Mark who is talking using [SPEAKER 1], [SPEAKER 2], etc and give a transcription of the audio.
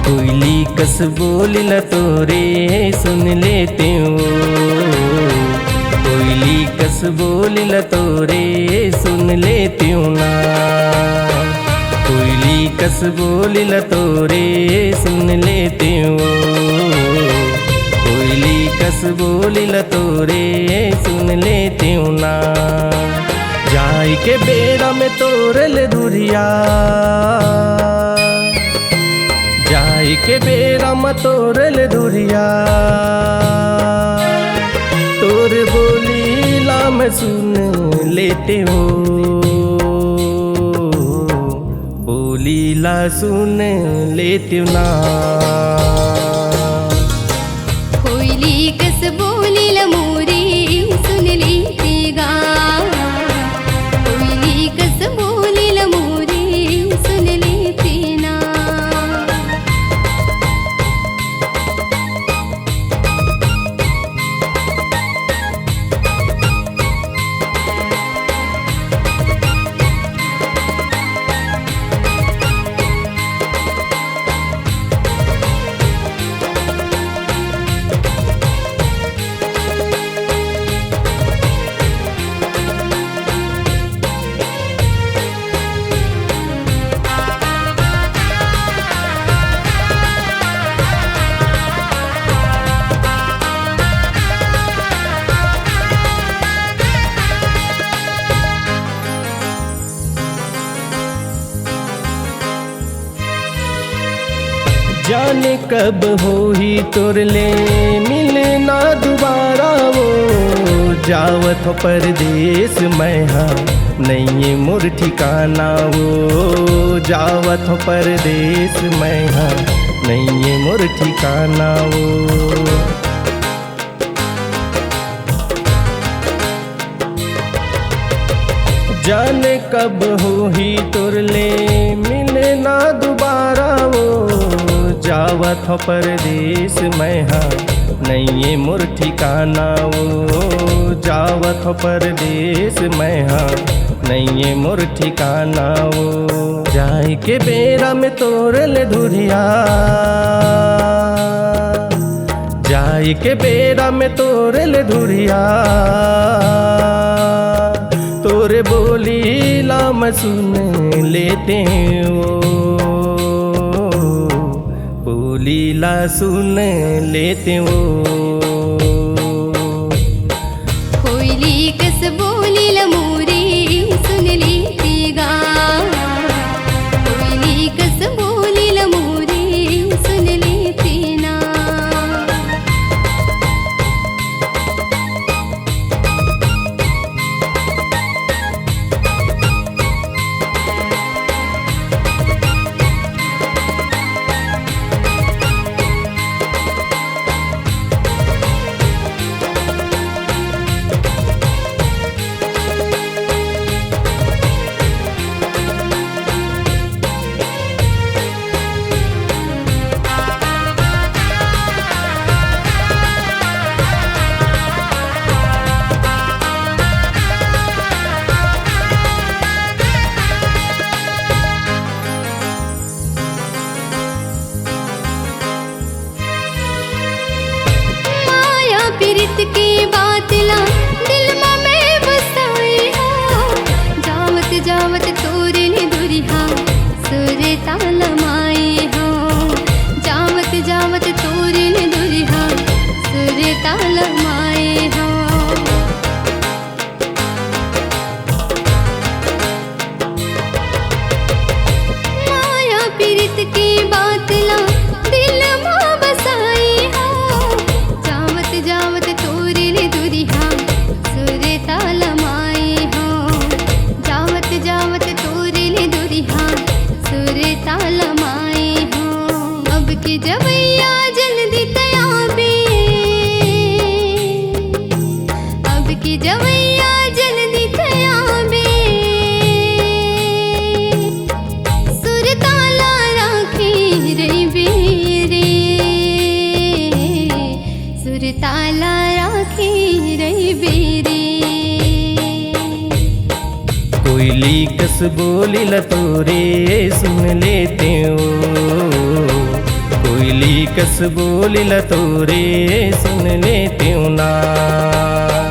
[SPEAKER 1] कोयली कस बोलिला तोरे सुन लेते हो। कोयली कस बोलिला तोरे सुन लेती हूँ ना। कोयली कस बोलिला तोरे सुन लेती हूँ। कोयली कस बोलिला तोरे सुन लेती हूँ ना। जाई के बेड़ा में तोरल धुरिया, जाई के बेड़ा में तोरल धुरिया, तोर बोलीला में सुन लेते हो। बोलीला सुन लेते हो ना।
[SPEAKER 2] कोयली कस बोलिला मोरे सुन लेते गा। कोयली कस बोलिला मोरे सुन लेते ना।
[SPEAKER 1] जाने कब हो ही तोरले मिलना दोबारा वो। जावत हो परदेस मैं हाँ नहीं मोर ठिकाना वो। जावत हो परदेस मैं हाँ नहीं मोर ठिकाना वो। जाने कब हो ही तोरले मिलना दोबारा वो। जावत हो परदेस मैं हाँ नहीं मोर ठिकाना वो। जावत हो परदेस मैं हाँ नहीं मोर ठिकाना वो। जाए के बेरा में तोरल धुरिया, जाए के बेरा में तोरल धुरिया, तोरे बोलीला मैं सुन लेते हो। बोलीला सुन लेते हो।
[SPEAKER 2] कोयली कस बोलिला मोरे सुन लेते गा। कोयली कस बोलिला मोरे सुन लेते ना। प्रीत की बात ला दिल में बसाई हो। जावत जावत तोरले दुरिहा सुर ताल माई हो। जावत जावत तोरले दुरिहा सुर ताल माई हो। माया प्रीत की बात ला दिल में बसाई हो। जावत जावत तोरले दुरिहा सुर ताल माई हो। जावत जावत तोरले दुरिहा सुर ताल माई हो। अब की जवैया जल्दी तयाबे, अब की जवैया जल्दी तयाबे। सुर ताला राखी रे बेरे, सुर ताला राखी रे बेरे।
[SPEAKER 1] कोयली कस बोलिला तोरे सुन लेते हो। कोयली कस बोलिला तोरे सुन ले त्यों ना।